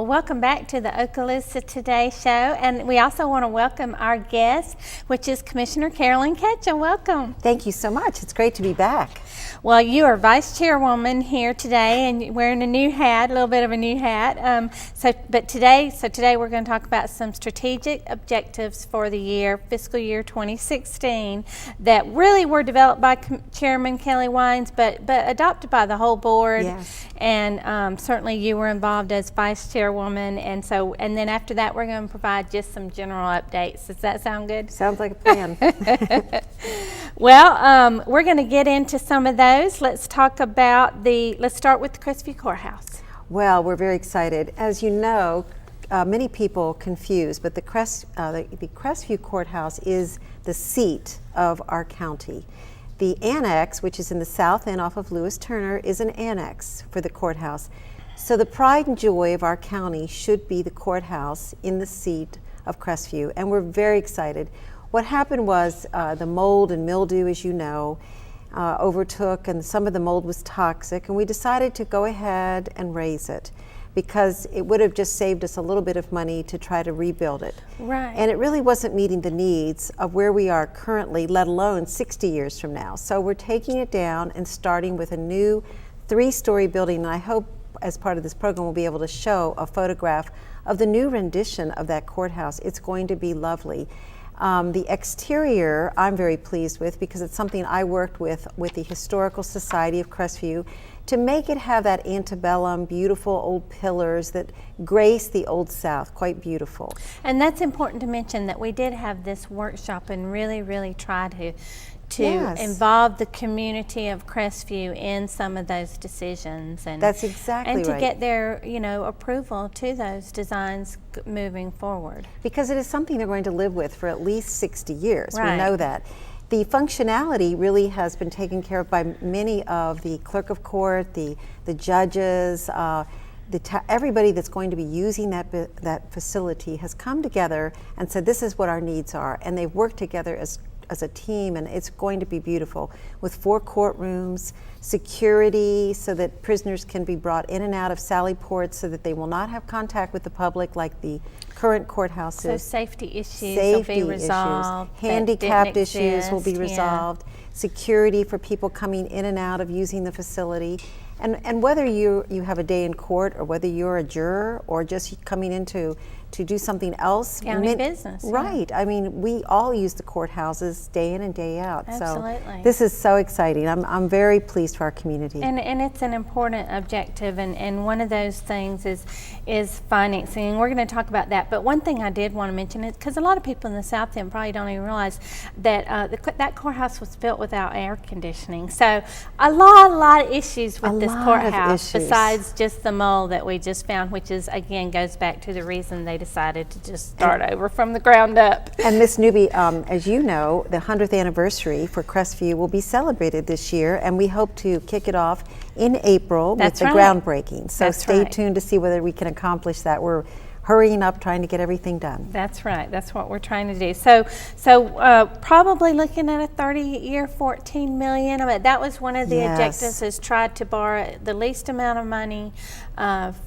Well, welcome back to the Okaloosa Today show, and we also want to welcome our guest, which is Commissioner Carolyn Ketchel. Welcome. Thank you so much. It's great to be back. Well, you are Vice Chairwoman here today, and you're wearing a new hat, a little bit of a new hat. Today we're going to talk about some strategic objectives for the year, fiscal year 2016, that really were developed by Chairman Kelly Wines, but adopted by the whole board. Yes. And certainly you were involved as Vice Chairwoman, and then after that we're going to provide just some general updates. Does that sound good? Sounds like a plan. Well, we're going to get into some of those. Let's start with the Crestview Courthouse. Well, we're very excited. As you know, many people confuse, but the Crestview Courthouse is the seat of our county. The annex, which is in the south end off of Lewis Turner, is an annex for the courthouse. So the pride and joy of our county should be the courthouse in the seat of Crestview, and we're very excited. What happened was the mold and mildew, as you know, overtook, and some of the mold was toxic, and we decided to go ahead and raise it because it would have just saved us a little bit of money to try to rebuild it. Right. And it really wasn't meeting the needs of where we are currently, let alone 60 years from now. So we're taking it down and starting with a new 3-story building, and I hope as part of this program we'll be able to show a photograph of the new rendition of that courthouse. It's going to be lovely. The exterior I'm very pleased with because it's something I worked with the Historical Society of Crestview to make it have that antebellum, beautiful old pillars that grace the Old South, quite beautiful. And that's important to mention that we did have this workshop and really try to Yes. involve the community of Crestview in some of those decisions, and that's exactly and to right. get their approval to those designs moving forward. Because it is something they're going to live with for at least 60 years. Right. We know that. The functionality really has been taken care of by many of the clerk of court, the judges, everybody that's going to be using that facility has come together and said this is what our needs are, and they've worked together as a team, and it's going to be beautiful with 4 courtrooms, security so that prisoners can be brought in and out of sally ports so that they will not have contact with the public like the current courthouses. So safety issues will be resolved. Handicapped issues will be resolved. Security for people coming in and out of using the facility. And whether you have a day in court or whether you're a juror or just coming in to do something else. County business. Right. Yeah. I mean, we all use the courthouses day in and day out. Absolutely. So this is so exciting. I'm very pleased for our community. And it's an important objective, and one of those things is financing. And we're going to talk about that. But one thing I did want to mention is because a lot of people in the South End probably don't even realize that that courthouse was built without air conditioning. So a lot of issues with this courthouse besides just the mold that we just found, which is again goes back to the reason they decided to just start over from the ground up. And Miss Newby, as you know, the 100th anniversary for Crestview will be celebrated this year, and we hope to kick it off in April with the groundbreaking. So stay tuned to see whether we can accomplish that. We're hurrying up, trying to get everything done. That's right. That's what we're trying to do. So probably looking at a 30-year, $14 million. I mean, that was one of the objectives, is try to borrow the least amount of money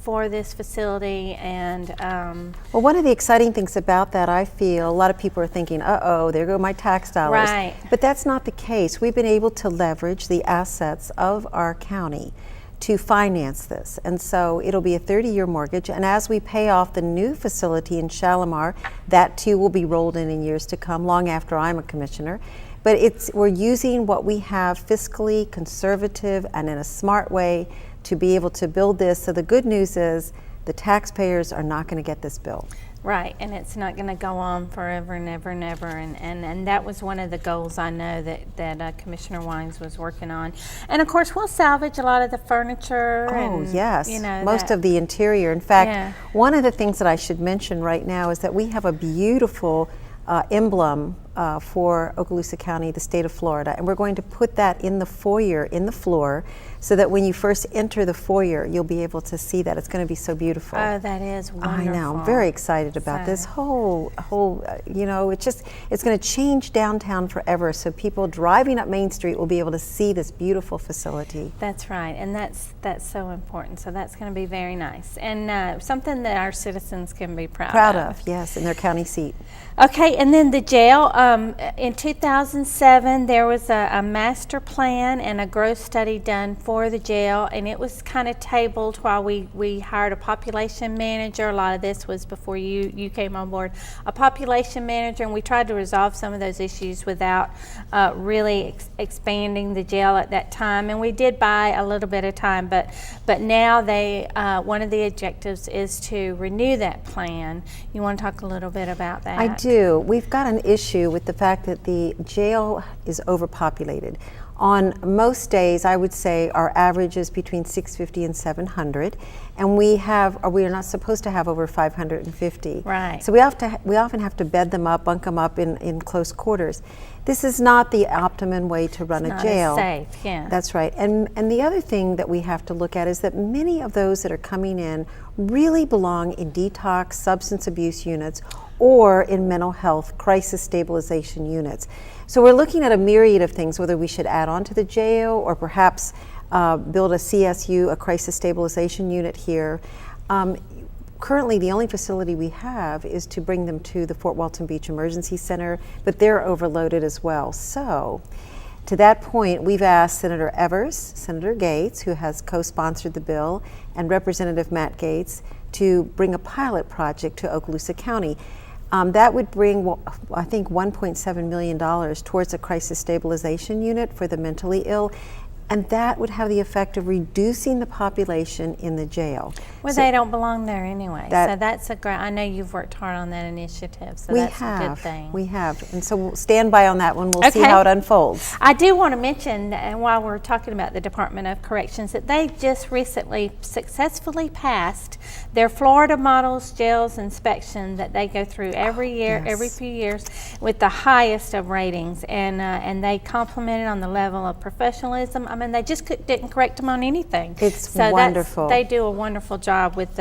for this facility. And well, one of the exciting things about that, I feel, a lot of people are thinking, uh-oh, there go my tax dollars. Right. But that's not the case. We've been able to leverage the assets of our county to finance this, and so it'll be a 30-year mortgage, and as we pay off the new facility in Shalimar, that too will be rolled in years to come, long after I'm a commissioner. But we're using what we have fiscally conservative and in a smart way to be able to build this. So the good news is the taxpayers are not going to get this bill. Right, and it's not going to go on forever and ever and ever, and that was one of the goals I know that Commissioner Wines was working on. And of course, we'll salvage a lot of the furniture. Oh, and, yes, most that. of the interior. In fact, one of the things that I should mention right now is that we have a beautiful emblem for Okaloosa County, the state of Florida, and we're going to put that in the foyer, in the floor, so that when you first enter the foyer, you'll be able to see that. It's going to be so beautiful. Oh, that is wonderful. I know. I'm very excited about this whole it's going to change downtown forever. So people driving up Main Street will be able to see this beautiful facility. That's right, and that's so important. So that's going to be very nice, and something that our citizens can be proud of. Yes, in their county seat. Okay, and then the jail. In 2007, there was a master plan and a growth study done for the jail, and it was kind of tabled while we hired a population manager. A lot of this was before you came on board. A population manager, and we tried to resolve some of those issues without really expanding the jail at that time. And we did buy a little bit of time, but now one of the objectives is to renew that plan. You want to talk a little bit about that? I do. We've got an issue with the fact that the jail is overpopulated. On most days, I would say our average is between 650 and 700, and we are not supposed to have over 550. Right. So we often have to bed them up, bunk them up in close quarters. This is not the optimum way to run a jail. It's not as safe, yeah. That's right. And the other thing that we have to look at is that many of those that are coming in really belong in detox, substance abuse units, or in mental health crisis stabilization units. So we're looking at a myriad of things, whether we should add on to the jail or perhaps build a CSU, a crisis stabilization unit here. Currently, the only facility we have is to bring them to the Fort Walton Beach Emergency Center, but they're overloaded as well. So to that point, we've asked Senator Evers, Senator Gates, who has co-sponsored the bill, and Representative Matt Gates to bring a pilot project to Okaloosa County. That would bring, I think, $1.7 million towards a crisis stabilization unit for the mentally ill, and that would have the effect of reducing the population in the jail. Well, they don't belong there anyway, so that's a great, I know you've worked hard on that initiative, so that's a good thing. We have, and so we'll stand by on that one. We'll see how it unfolds. I do want to mention, and while we're talking about the Department of Corrections, that they just recently successfully passed their Florida Models Jails inspection that they go through every year, every few years, with the highest of ratings, and they complimented on the level of professionalism. I mean, they just didn't correct them on anything. It's wonderful. They do a wonderful job with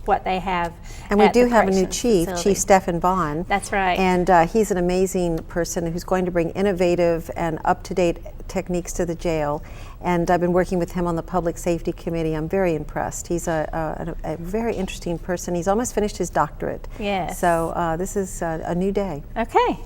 what they have. And we do have a new chief, Chief Stephen Vaughn. That's right. And he's an amazing person who's going to bring innovative and up-to-date techniques to the jail. And I've been working with him on the Public Safety Committee. I'm very impressed. He's a very interesting person. He's almost finished his doctorate. Yes. So this is a new day. Okay.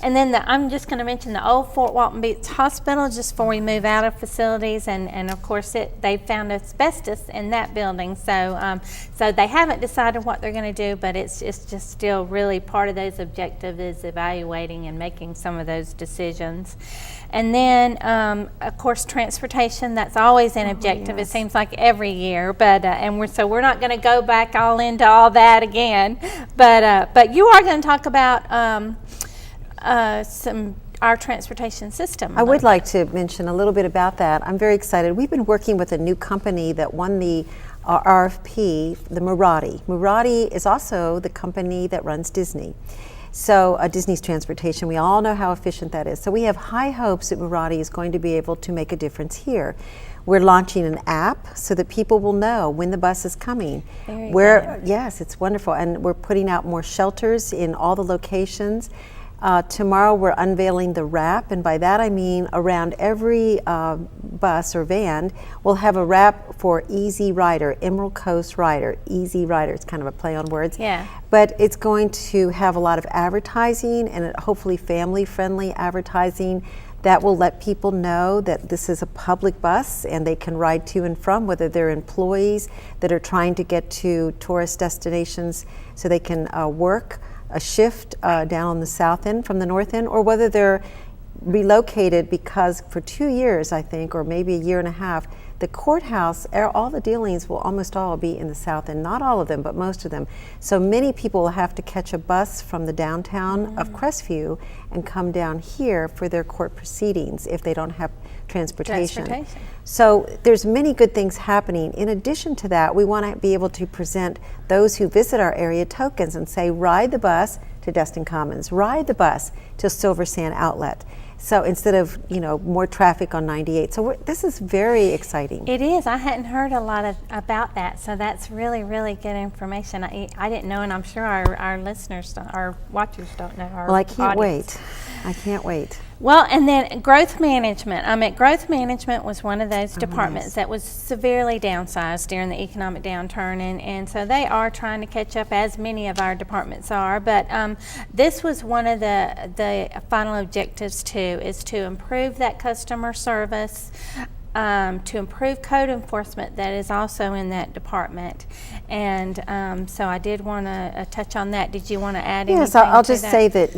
And then I'm just going to mention the old Fort Walton Beach Hospital just before we move out of facilities. And of course, they found asbestos in that building. So so they haven't decided what they're going to do, but it's just still really part of those objectives is evaluating and making some of those decisions. And then, of course, transportation, that's always an objective. It seems like every year, but we're not going to go back all into all that again. But you are going to talk about our transportation system. I would like to mention a little bit about that. I'm very excited. We've been working with a new company that won the RFP, the Murati. Murati is also the company that runs Disney. So Disney's transportation, we all know how efficient that is. So we have high hopes that Murati is going to be able to make a difference here. We're launching an app so that people will know when the bus is coming. Yes, it's wonderful. And we're putting out more shelters in all the locations. Tomorrow we're unveiling the wrap, and by that I mean around every bus or van we'll have a wrap for Easy Rider, Emerald Coast Rider, Easy Rider. It's kind of a play on words. Yeah. But it's going to have a lot of advertising and hopefully family-friendly advertising that will let people know that this is a public bus and they can ride to and from, whether they're employees that are trying to get to tourist destinations so they can work a shift down on the south end from the north end, or whether they're relocated because for 2 years, I think, or maybe a year and a half, the courthouse, all the dealings will almost all be in the south end. Not all of them, but most of them. So many people will have to catch a bus from the downtown of Crestview and come down here for their court proceedings if they don't have transportation. So there's many good things happening. In addition to that, we want to be able to present those who visit our area tokens and say, ride the bus to Destin Commons, ride the bus to Silver Sand Outlet. So instead of, more traffic on 98. So this is very exciting. It is. I hadn't heard a lot about that, so that's really, really good information. I didn't know, and I'm sure our listeners, our watchers don't know. Well, I can't wait. I can't wait. Well, and then growth management. Growth management was one of those departments that was severely downsized during the economic downturn, and so they are trying to catch up, as many of our departments are. But this was one of the final objectives too, is to improve that customer service, to improve code enforcement that is also in that department. And so I did want to touch on that. Did you want to add anything? Yes, I'll just say that,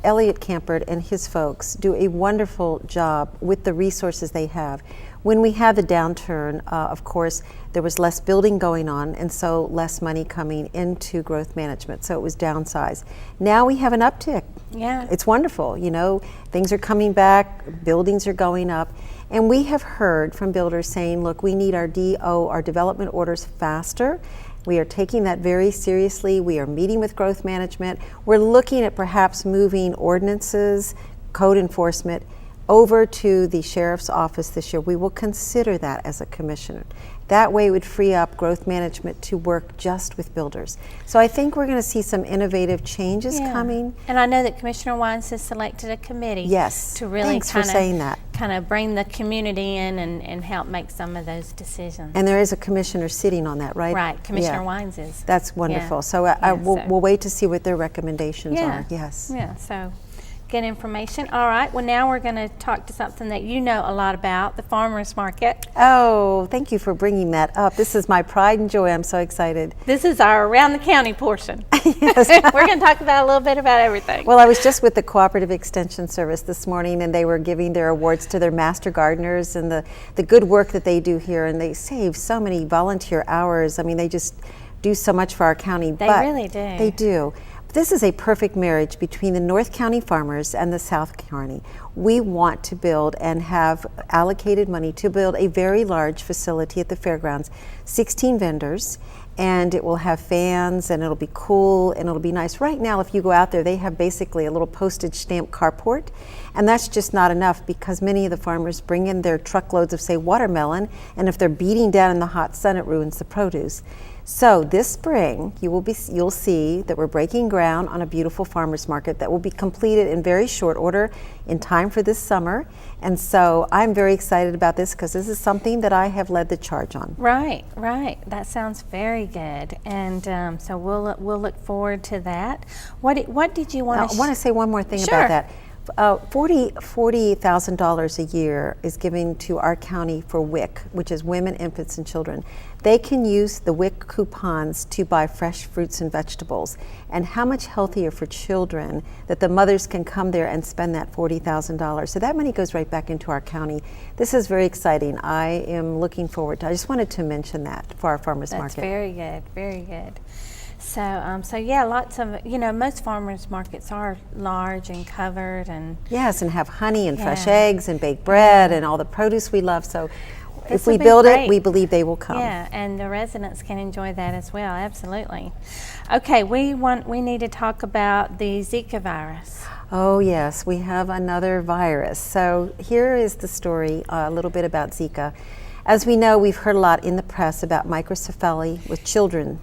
Elliot Campert and his folks do a wonderful job with the resources they have. When we had the downturn, of course, there was less building going on, and so less money coming into growth management, so it was downsized. Now we have an uptick. Yeah. It's wonderful, things are coming back, buildings are going up, and we have heard from builders saying, look, we need our DO, our development orders faster. We are taking that very seriously. We are meeting with growth management. We're looking at perhaps moving ordinances, code enforcement, over to the sheriff's office this year. We will consider that as a commissioner. That way it would free up growth management to work just with builders. So I think we're going to see some innovative changes coming. And I know that Commissioner Wines has selected a committee. Yes. To really kind of bring the community in and help make some of those decisions. And there is a commissioner sitting on that, right? Right. Commissioner Wines is. That's wonderful. Yeah. So we'll wait to see what their recommendations are. Yes. Yeah. So. Good information. All right. Well, now we're going to talk to something that you know a lot about, the farmers market. Oh, thank you for bringing that up. This is my pride and joy. I'm so excited. This is our around the county portion. Yes. We're going to talk about a little bit about everything. Well, I was just with the Cooperative Extension Service this morning, and they were giving their awards to their master gardeners and the good work that they do here, and they save so many volunteer hours. I mean, they just do so much for our county. They really do. They do. This is a perfect marriage between the North County farmers and the South County. We want to build and have allocated money to build a very large facility at the fairgrounds, 16 vendors, and it will have fans and it'll be cool and it'll be nice. Right now, if you go out there, they have basically a little postage stamp carport, and that's just not enough because many of the farmers bring in their truckloads of, say, watermelon, and if they're beating down in the hot sun, it ruins the produce. So this spring, you'll see that we're breaking ground on a beautiful farmers market that will be completed in very short order in time for this summer. And so I'm very excited about this because this is something that I have led the charge on. Right. That sounds very good. And so we'll look forward to that. What did you want to? I want to say one more thing about that. $40,000 a year is given to our county for WIC, which is Women, Infants, and Children. They can use the WIC coupons to buy fresh fruits and vegetables. And how much healthier for children that the mothers can come there and spend that $40,000. So that money goes right back into our county. This is very exciting. I am looking forward to it. I just wanted to mention that for our farmers market. That's very good, very good. So yeah, lots of, most farmers markets are large and covered and. Yes, and have honey and fresh eggs and baked bread and all the produce we love. So if we be build great. it, we believe they will come. Yeah, and the residents can enjoy that as well, absolutely. Okay, we need to talk about the Zika virus. Oh yes, we have another virus. So here is the story, a little bit about Zika. As we know, we've heard a lot in the press about microcephaly with children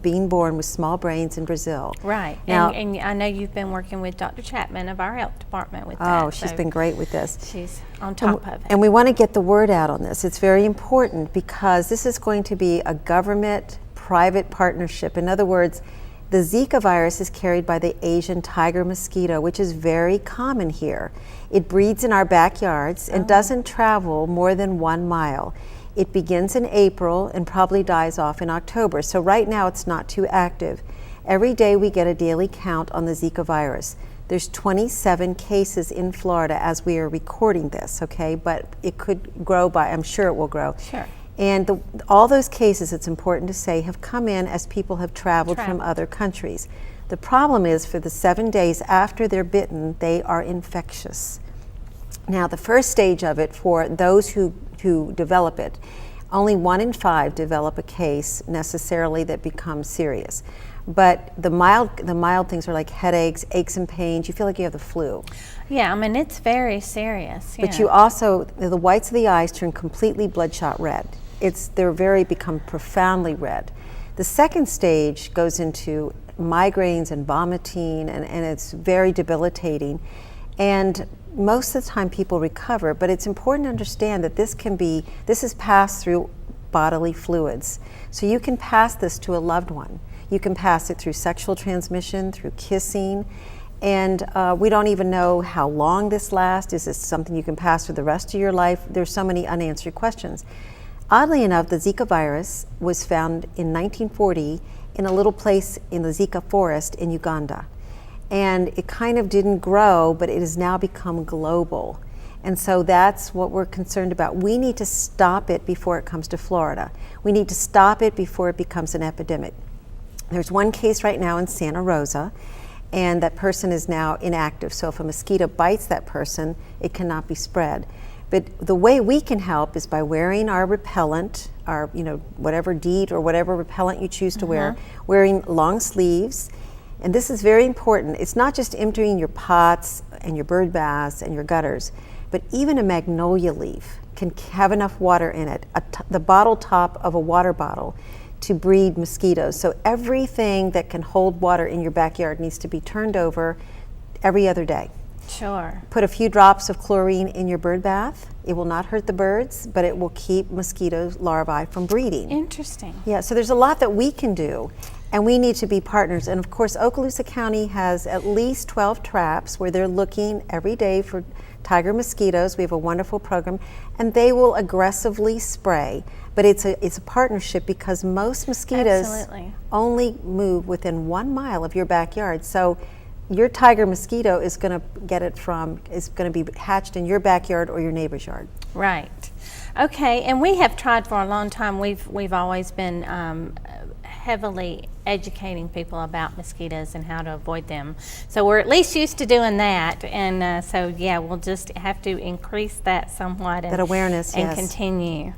being born with small brains in Brazil. Right. Now, and I know you've been working with Dr. Chapman of our health department with that. Oh, she's been great with this. She's on top of it. And we want to get the word out on this. It's very important because this is going to be a government-private partnership. In other words, the Zika virus is carried by the Asian tiger mosquito, which is very common here. It breeds in our backyards and doesn't travel more than 1 mile. It begins in April and probably dies off in October. So right now it's not too active. Every day we get a daily count on the Zika virus. There's 27 cases in Florida as we are recording this, okay? But it could grow I'm sure it will grow. Sure. And all those cases, it's important to say, have come in as people have traveled from other countries. The problem is for the 7 days after they're bitten, they are infectious. Now, the first stage of it, for those who develop it, only 1 in 5 develop a case necessarily that becomes serious. But the mild things are like headaches, aches and pains. You feel like you have the flu. Yeah, I mean, it's very serious. But you also, the whites of the eyes turn completely bloodshot red. Become profoundly red. The second stage goes into migraines and vomiting, and it's very debilitating. And most of the time people recover, but it's important to understand that this is passed through bodily fluids. So you can pass this to a loved one. You can pass it through sexual transmission, through kissing, and we don't even know how long this lasts. Is this something you can pass for the rest of your life? There's so many unanswered questions. Oddly enough, the Zika virus was found in 1940 in a little place in the Zika forest in Uganda. And it kind of didn't grow, but it has now become global. And so that's what we're concerned about. We need to stop it before it comes to Florida. We need to stop it before it becomes an epidemic. There's one case right now in Santa Rosa, and that person is now inactive. So if a mosquito bites that person, it cannot be spread. But the way we can help is by wearing our repellent, our whatever DEET or whatever repellent you choose to wear, wearing long sleeves. And this is very important. It's not just emptying your pots and your bird baths and your gutters, but even a magnolia leaf can have enough water in it, the bottle top of a water bottle, to breed mosquitoes. So everything that can hold water in your backyard needs to be turned over every other day. Sure. Put a few drops of chlorine in your bird bath. It will not hurt the birds, but it will keep mosquito larvae from breeding. Interesting. Yeah, so there's a lot that we can do, and we need to be partners. And of course, Okaloosa County has at least 12 traps where they're looking every day for tiger mosquitoes. We have a wonderful program, and they will aggressively spray. But it's a partnership, because most mosquitoes Absolutely. only move within 1 mile of your backyard. So your tiger mosquito is going to be hatched in your backyard or your neighbor's yard. Right. Okay, and we have tried for a long time. We've always been heavily educating people about mosquitoes and how to avoid them. So we're at least used to doing that, and so yeah, we'll just have to increase that somewhat. That awareness, and yes. continue.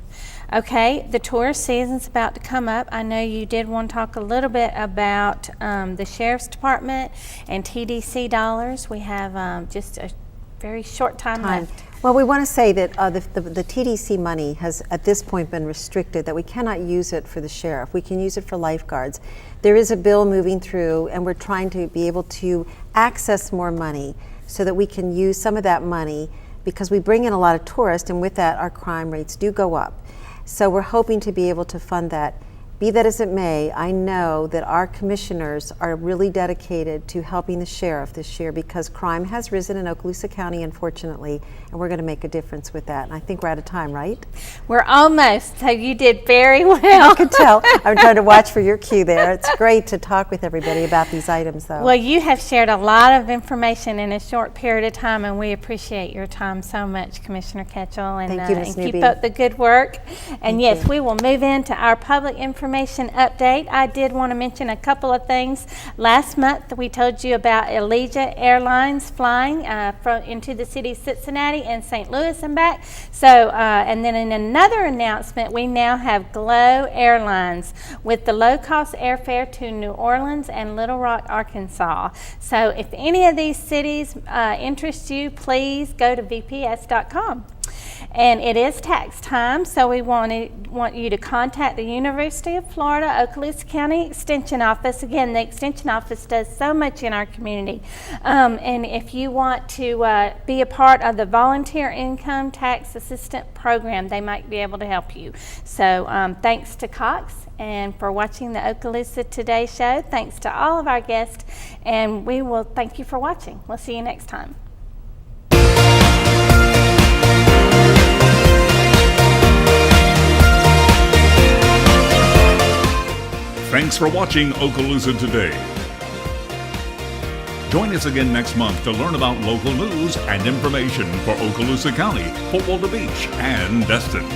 Okay, the tourist season's about to come up. I know you did want to talk a little bit about the Sheriff's Department and TDC dollars. We have just a very short time left. Well, we want to say that the TDC money has at this point been restricted, that we cannot use it for the sheriff. We can use it for lifeguards. There is a bill moving through, and we're trying to be able to access more money so that we can use some of that money, because we bring in a lot of tourists, and with that our crime rates do go up. So we're hoping to be able to fund that. Be that as it may, I know that our commissioners are really dedicated to helping the sheriff this year, because crime has risen in Okaloosa County, unfortunately, and we're going to make a difference with that. And I think we're out of time, right? We're almost, so you did very well. I could tell. I'm trying to watch for your cue there. It's great to talk with everybody about these items, though. Well, you have shared a lot of information in a short period of time, and we appreciate your time so much, Commissioner Ketchel. And, Thank you, Ms. and keep Newby. up the good work. And Thank yes, you. we will move into our public information update. I did want to mention a couple of things. Last month, we told you about Allegiant Airlines flying into the city of Cincinnati and St. Louis and back. So, and then in another announcement, we now have Glow Airlines with the low-cost airfare to New Orleans and Little Rock, Arkansas. So, if any of these cities interest you, please go to vps.com. And it is tax time, so we want you to contact the University of Florida Okaloosa County Extension Office. Again, the Extension Office does so much in our community. And if you want to be a part of the Volunteer Income Tax Assistant Program, they might be able to help you. So thanks to Cox and for watching the Okaloosa Today show. Thanks to all of our guests, and we will thank you for watching. We'll see you next time. Thanks for watching Okaloosa Today. Join us again next month to learn about local news and information for Okaloosa County, Fort Walter Beach, and Destin.